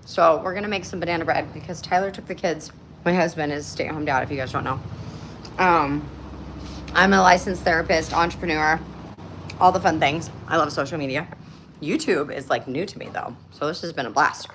So we're gonna make some banana bread because Tyler took the kids. My husband is stay-at-home dad, if you guys don't know. Um, I'm a licensed therapist, entrepreneur, all the fun things. I love social media. YouTube is like new to me though, so this has been a blast.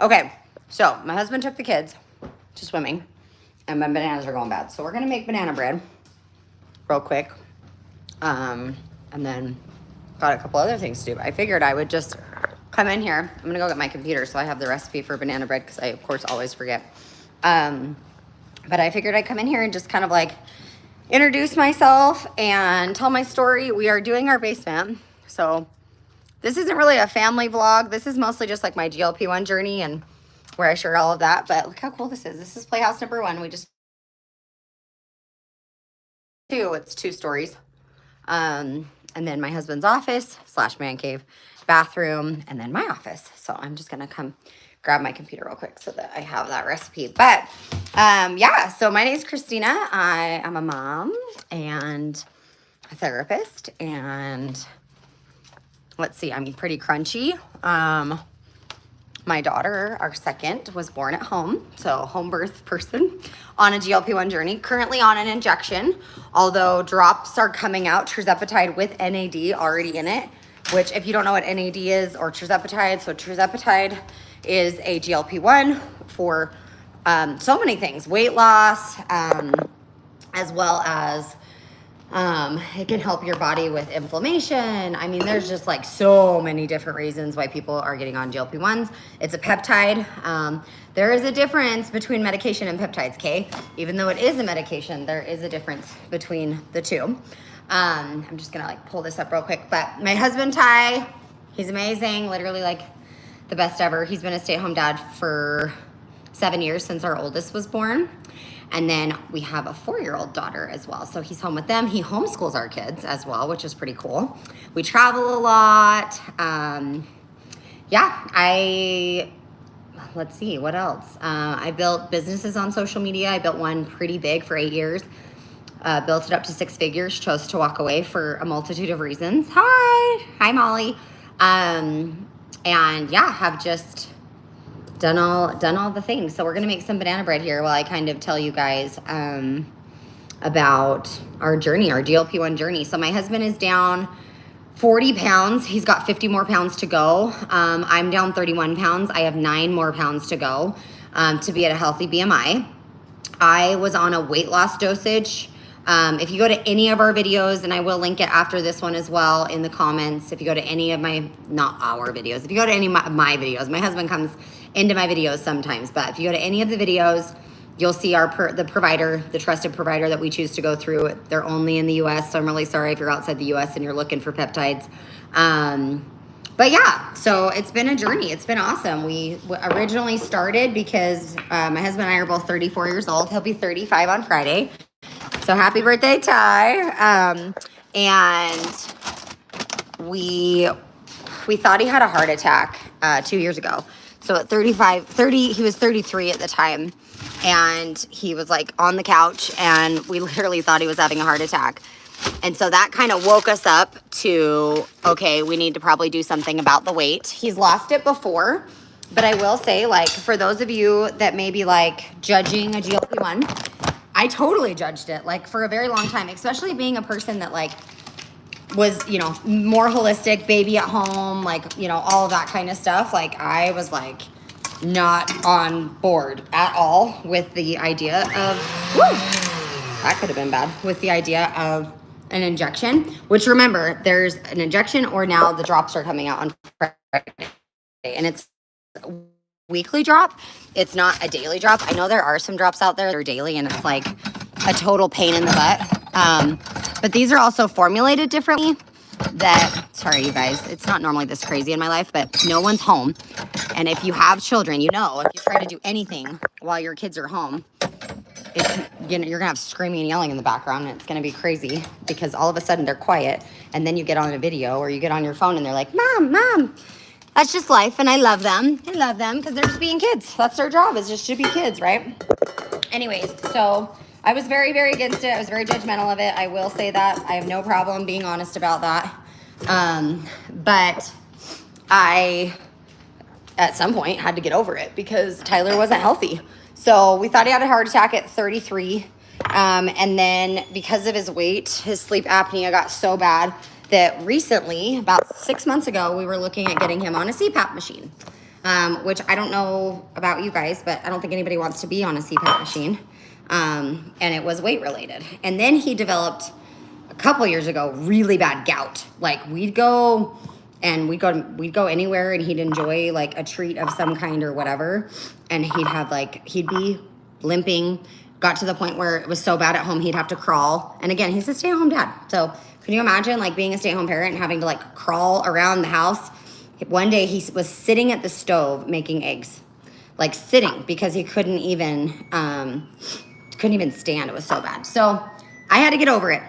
Okay, so my husband took the kids to swimming, and my bananas are going bad. So we're gonna make banana bread real quick, and then got a couple other things to do. I figured I would just come in here. I'm gonna go get my computer so I have the recipe for banana bread because I of course always forget. But I figured I'd come in here and just kind of like introduce myself and tell my story. We are doing our basement, so this isn't really a family vlog. This is mostly just like my GLP1 journey and where I share all of that. But look how cool this is. This is playhouse number 1. We just it's 2 stories. And then my husband's office / man cave, bathroom, and then my office. So I'm just gonna come grab my computer real quick so that I have that recipe. But yeah, so my name is Christina. I am a mom and a therapist, and let's see, I'm pretty crunchy. My daughter, our second, was born at home, so home birth person on a GLP-1 journey, currently on an injection, although drops are coming out, tirzepatide with NAD already in it, which if you don't know what NAD is or tirzepatide, so tirzepatide is a GLP-1 for so many things, weight loss, as well as it can help your body with inflammation. I mean, there's just like so many different reasons why people are getting on GLP-1s. It's a peptide. There is a difference between medication and peptides, okay? Even though it is a medication, there is a difference between the two. I'm just gonna like pull this up real quick, but my husband, Ty, he's amazing, literally like the best ever. He's been a stay-at-home dad for 7 years since our oldest was born. And then we have a 4-year-old daughter as well. So he's home with them. He homeschools our kids as well, which is pretty cool. We travel a lot. Yeah, let's see, what else? I built businesses on social media. I built one pretty big for 8 years. Built it up to 6 figures, chose to walk away for a multitude of reasons. Hi Molly. And yeah, have just done all the things. So we're gonna make some banana bread here while I kind of tell you guys about our journey, our GLP-1 journey. So my husband is down 40 pounds. He's got 50 more pounds to go. I'm down 31 pounds. I have 9 more pounds to go to be at a healthy BMI. I was on a weight loss dosage. If you go to any of our videos, and I will link it after this one as well in the comments, if you go to any of my, not our videos, if you go to any of my videos, my husband comes into my videos sometimes, but if you go to any of the videos, you'll see the provider, the trusted provider that we choose to go through. They're only in the US, so I'm really sorry if you're outside the US and you're looking for peptides. But yeah, so it's been a journey. It's been awesome. We originally started because my husband and I are both 34 years old. He'll be 35 on Friday. So happy birthday, Ty. And we thought he had a heart attack 2 years ago. So at 30, he was 33 at the time. And he was like on the couch and we literally thought he was having a heart attack. And so that kind of woke us up to, okay, we need to probably do something about the weight. He's lost it before, but I will say, like, for those of you that may be like judging a GLP-1, I totally judged it, like, for a very long time, especially being a person that, like, was, you know, more holistic, baby at home, like, you know, all of that kind of stuff. Like, I was, like, not on board at all with the idea of, that could have been bad, with the idea of an injection, which, remember, there's an injection or now the drops are coming out on Friday, and it's weekly drop. It's not a daily drop. I know there are some drops out there that are daily and it's like a total pain in the butt. But these are also formulated differently sorry you guys, it's not normally this crazy in my life, but no one's home. And if you have children, you know, if you try to do anything while your kids are home, you're gonna have screaming and yelling in the background, and it's gonna be crazy because all of a sudden they're quiet, and then you get on a video or you get on your phone and they're like, Mom, that's just life, and I love them because they're just being kids. That's their job, is just to be kids, right? Anyways, so I was very, very against it. I was very judgmental of it. I will say that. I have no problem being honest about that. But I at some point had to get over it because Tyler wasn't healthy. So we thought he had a heart attack at 33. And then because of his weight, his sleep apnea got so bad that recently, about 6 months ago, we were looking at getting him on a CPAP machine, which I don't know about you guys, but I don't think anybody wants to be on a CPAP machine. And it was weight related. And then he developed a couple years ago really bad gout. Like we'd go anywhere and he'd enjoy like a treat of some kind or whatever, and he'd be limping. Got to the point where it was so bad at home he'd have to crawl. And again, he's a stay-at-home dad, so can you imagine like being a stay-at-home parent and having to like crawl around the house? One day he was sitting at the stove making eggs, like sitting, because he couldn't even stand. It was so bad. So I had to get over it.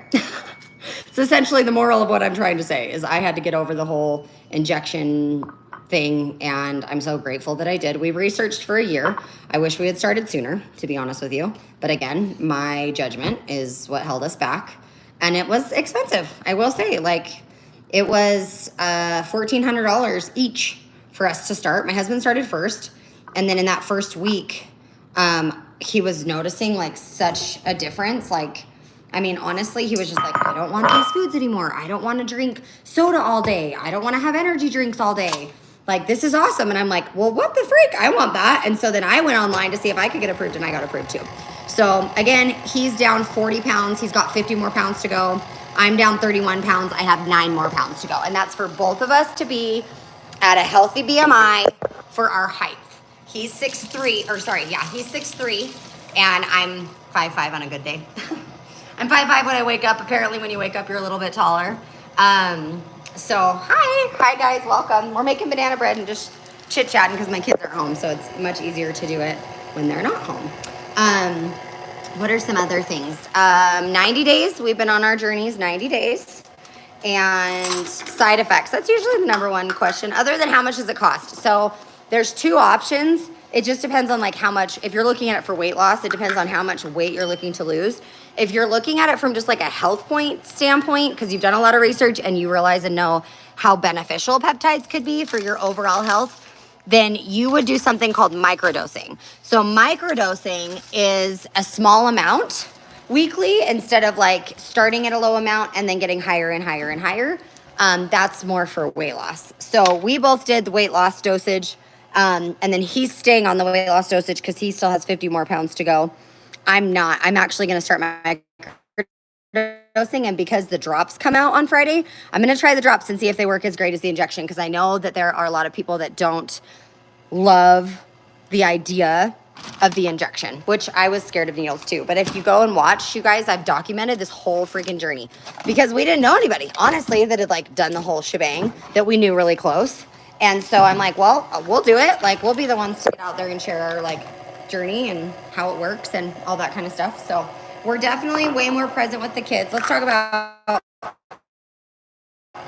So essentially the moral of what I'm trying to say is I had to get over the whole injection thing, and I'm so grateful that I did. We researched for a year. I wish we had started sooner, to be honest with you. But again, my judgment is what held us back. And it was expensive. I will say, like, it was $1,400 each for us to start. My husband started first. And then in that first week, he was noticing like such a difference. Like, I mean, honestly, he was just like, I don't want these foods anymore. I don't want to drink soda all day. I don't want to have energy drinks all day. Like, this is awesome. And I'm like, well, what the freak? I want that. And so then I went online to see if I could get approved, and I got approved too. So again, he's down 40 pounds. He's got 50 more pounds to go. I'm down 31 pounds. I have 9 more pounds to go. And that's for both of us to be at a healthy BMI for our height. He's 6'3", he's 6'3", and I'm 5'5" on a good day. I'm 5'5" when I wake up. Apparently when you wake up, you're a little bit taller. So hi guys, welcome. We're making banana bread and just chit-chatting because my kids are home, so it's much easier to do it when they're not home. What are some other things? 90 days, we've been on our journeys 90 days. And side effects, that's usually the number one question, other than how much does it cost. So there's 2 options. It just depends on like how much, if you're looking at it for weight loss, it depends on how much weight you're looking to lose. If you're looking at it from just like a health point standpoint, because you've done a lot of research and you realize and know how beneficial peptides could be for your overall health, then you would do something called microdosing. So microdosing is a small amount weekly instead of like starting at a low amount and then getting higher and higher and higher. That's more for weight loss. So we both did the weight loss dosage. And then he's staying on the weight loss dosage because he still has 50 more pounds to go. I'm not. I'm actually going to start my dosing, and because the drops come out on Friday, I'm going to try the drops and see if they work as great as the injection, because I know that there are a lot of people that don't love the idea of the injection, which I was scared of needles too. But if you go and watch, you guys, I've documented this whole freaking journey because we didn't know anybody, honestly, that had like done the whole shebang that we knew really close. And so I'm like, well, we'll do it. Like, we'll be the ones to get out there and share our like journey and how it works and all that kind of stuff. So we're definitely way more present with the kids. Let's talk about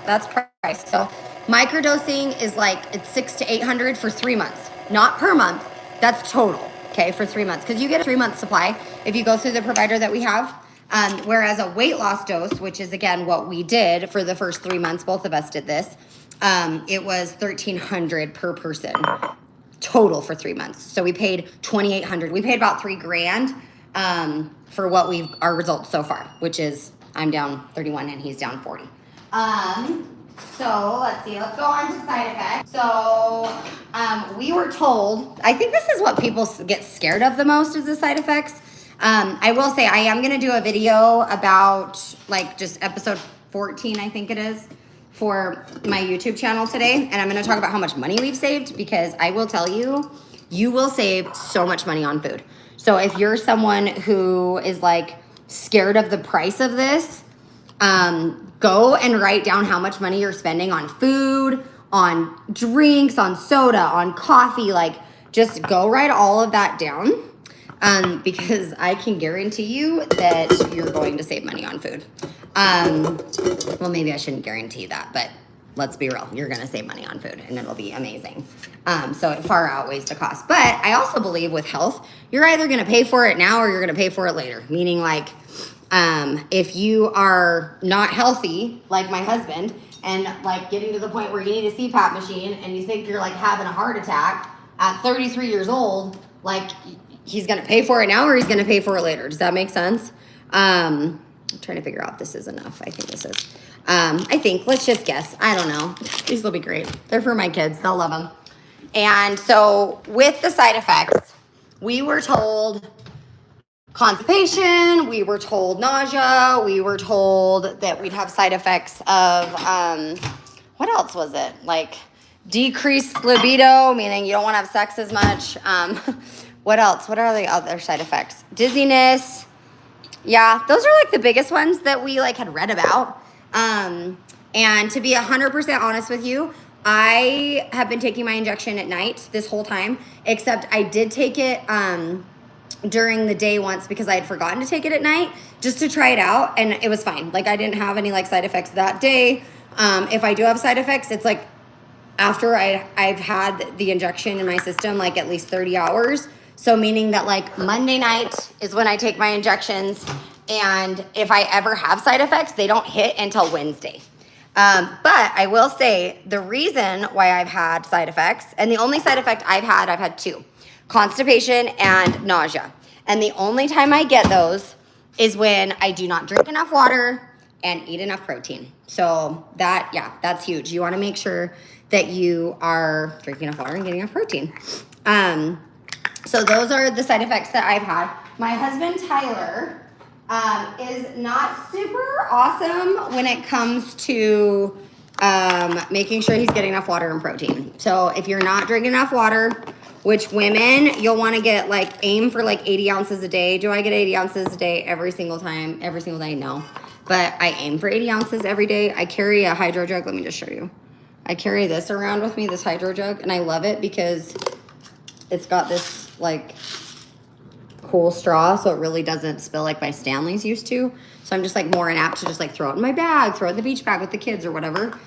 that's price. So microdosing is like, it's $600 to $800 for 3 months, not per month. That's total, okay, for 3 months, because you get a 3-month supply if you go through the provider that we have. Whereas a weight loss dose, which is again what we did for the first 3 months, both of us did this. It was $1,300 per person total for 3 months. So we paid $2,800. We paid about $3,000 for what our results so far, which is I'm down 31 and he's down 40. So let's see, let's go on to side effects. So we were told, I think this is what people get scared of the most, is the side effects. I will say I am going to do a video about like just episode 14, I think it is, for my YouTube channel today. And I'm going to talk about how much money we've saved, because I will tell you, you will save so much money on food. So if you're someone who is like scared of the price of this, go and write down how much money you're spending on food, on drinks, on soda, on coffee. Like, just go write all of that down, because I can guarantee you that you're going to save money on food. Well, maybe I shouldn't guarantee that, but let's be real. You're going to save money on food, and it'll be amazing. So it far outweighs the cost. But I also believe with health, you're either going to pay for it now or you're going to pay for it later. Meaning, like, if you are not healthy, like my husband, and like getting to the point where you need a CPAP machine and you think you're like having a heart attack at 33 years old, like he's going to pay for it now or he's going to pay for it later. Does that make sense? I'm trying to figure out if this is enough. I think this is. I think, let's just guess. I don't know. These will be great. They're for my kids. They'll love them. And so with the side effects, we were told constipation, we were told nausea, we were told that we'd have side effects of, what else was it? Like decreased libido, meaning you don't want to have sex as much. What else? What are the other side effects? Dizziness. Yeah, those are like the biggest ones that we like had read about. And to be 100% honest with you, I have been taking my injection at night this whole time, except I did take it during the day once because I had forgotten to take it at night just to try it out, and it was fine. Like I didn't have any like side effects that day. If I do have side effects, it's like after I've had the injection in my system like at least 30 hours. So meaning that like Monday night is when I take my injections, and if I ever have side effects, they don't hit until Wednesday. But I will say the reason why I've had side effects, and the only side effect I've had two, constipation and nausea. And the only time I get those is when I do not drink enough water and eat enough protein. So that, yeah, that's huge. You want to make sure that you are drinking enough water and getting enough protein. So those are the side effects that I've had. My husband, Tyler, is not super awesome when it comes to making sure he's getting enough water and protein. So if you're not drinking enough water, which women, you'll want to get like aim for like 80 ounces a day. Do I get 80 ounces a day every single time, every single day? No, but I aim for 80 ounces every day. I carry a hydro jug. Let me just show you. I carry this around with me, this hydro jug, and I love it because it's got this like cool straw, so it really doesn't spill like my Stanley's used to. So I'm just like more apt to just like throw it in my bag, throw it in the beach bag with the kids or whatever.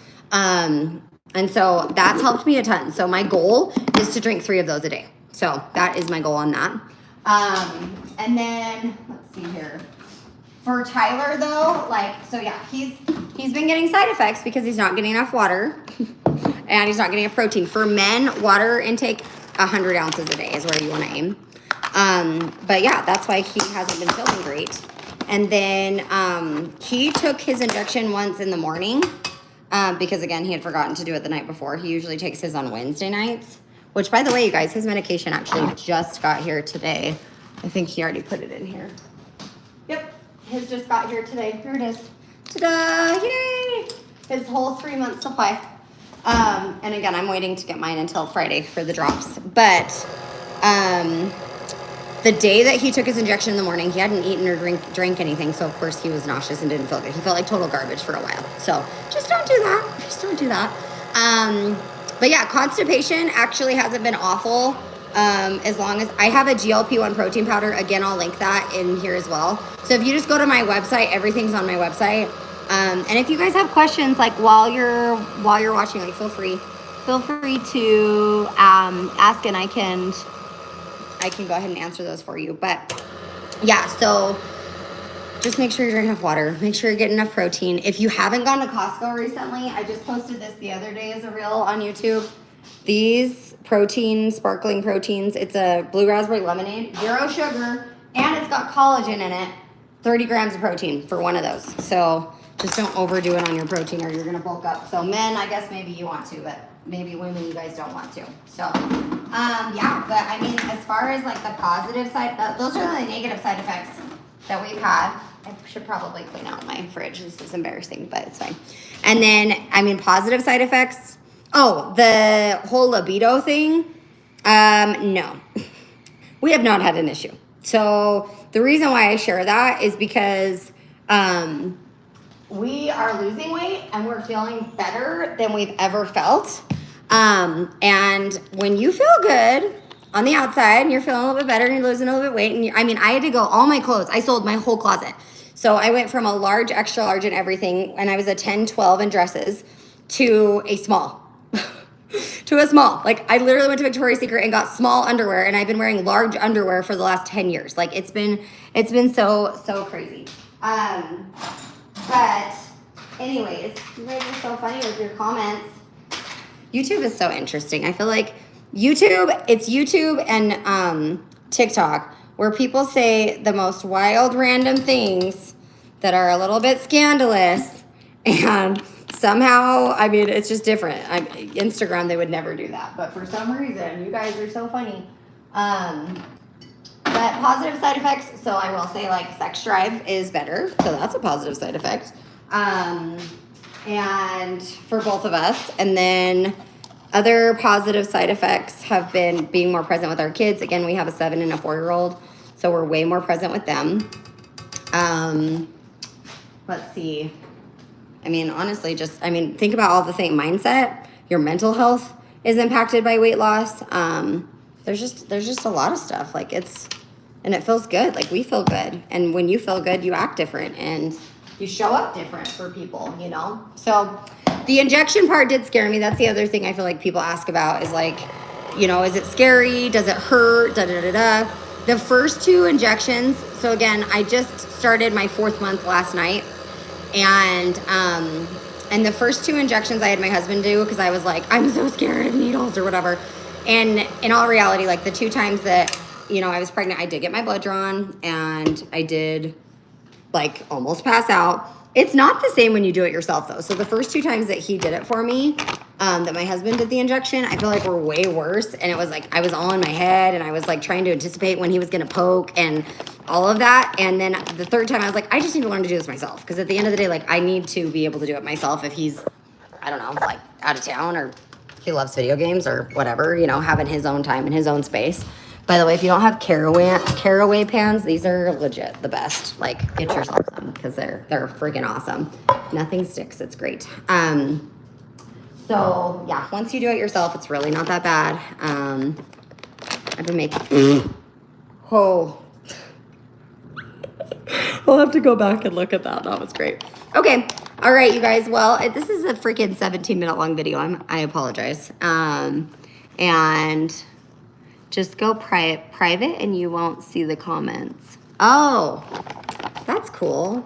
And so that's helped me a ton. So my goal is to drink 3 of those a day. So that is my goal on that. And then let's see here. For Tyler though, like, so yeah, he's been getting side effects because he's not getting enough water and he's not getting enough protein. For men, water intake 100 ounces a day is where you want to aim. But yeah, that's why he hasn't been feeling great. And then he took his injection once in the morning because, again, he had forgotten to do it the night before. He usually takes his on Wednesday nights, which, by the way, you guys, his medication actually just got here today. I think he already put it in here. Yep, his just got here today. Here it is. Ta-da! Yay! His whole 3-month supply. And again, I'm waiting to get mine until Friday for the drops. But the day that he took his injection in the morning, he hadn't eaten or drank anything. So, of course, he was nauseous and didn't feel good. He felt like total garbage for a while. So, just don't do that. Just don't do that. But, yeah, constipation actually hasn't been awful as long as I have a GLP1 protein powder. Again, I'll link that in here as well. So, if you just go to my website, everything's on my website. And if you guys have questions, like while you're watching, like feel free to ask, and I can go ahead and answer those for you. But yeah, so just make sure you're drinking enough water. Make sure you're getting enough protein. If you haven't gone to Costco recently, I just posted this the other day as a reel on YouTube. These sparkling proteins. It's a blue raspberry lemonade, 0 sugar, and it's got collagen in it. 30 grams of protein for one of those. So just don't overdo it on your protein or you're going to bulk up. So men, I guess maybe you want to, but maybe women, you guys don't want to. So, yeah, but I mean, as far as like the positive side, those are the negative side effects that we've had. I should probably clean out my fridge. This is embarrassing, but it's fine. And then, I mean, positive side effects. Oh, the whole libido thing. No, we have not had an issue. So the reason why I share that is because, we are losing weight and we're feeling better than we've ever felt. And when you feel good on the outside and you're feeling a little bit better and you're losing a little bit of weight, and I had to go, all my clothes, I sold my whole closet. So I went from a large, extra large and everything, and I was a 10, 12 in dresses, to a small. To a small. Like, I literally went to Victoria's Secret and got small underwear, and I've been wearing large underwear for the last 10 years. Like, it's been so crazy. But Anyways, you guys are so funny with your comments. YouTube is so interesting. I feel like it's YouTube and TikTok where people say the most wild random things that are a little bit scandalous, and somehow, I mean, it's just different. Instagram, they would never do that, but for some reason, you guys are so funny. But positive side effects, so I will say like sex drive is better, so that's a positive side effect. And for both of us, and then other positive side effects have been being more present with our kids. Again, we have a 7 and a 4-year-old, so we're way more present with them. Let's see. I mean, honestly, think about all the things. Mindset, your mental health is impacted by weight loss. There's just a lot of stuff. Like and it feels good. Like we feel good. And when you feel good, you act different and you show up different for people, you know? So the injection part did scare me. That's the other thing I feel like people ask about is like, you know, is it scary? Does it hurt? The first 2 injections. So again, I just started my 4th month last night. And the first 2 injections I had my husband do because I was like, I'm so scared of needles or whatever. And in all reality, like the 2 times that, you know, I was pregnant, I did get my blood drawn and I did like almost pass out. It's not the same when you do it yourself though. So the first 2 times that he did it for me, that my husband did the injection, I feel like were way worse. And it was like, I was all in my head and I was like trying to anticipate when he was going to poke and all of that. And then the 3rd time I was like, I just need to learn to do this myself. Cause at the end of the day, like I need to be able to do it myself if he's, I don't know, like out of town or he loves video games or whatever, you know, having his own time in his own space. By the way, if you don't have caraway pans, these are legit the best. Like, get yourself some because they're freaking awesome. Nothing sticks. It's great. So yeah, once you do it yourself, it's really not that bad. I've been making. Oh, I'll have to go back and look at that. That was great. Okay. All right, you guys. Well, this is a freaking 17-minute long video. I apologize. And just go private and you won't see the comments. Oh, that's cool.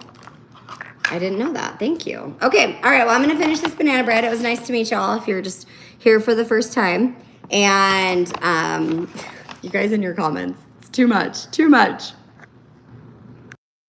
I didn't know that. Thank you. Okay. All right. Well, I'm going to finish this banana bread. It was nice to meet y'all if you're just here for the first time. And you guys in your comments, it's too much.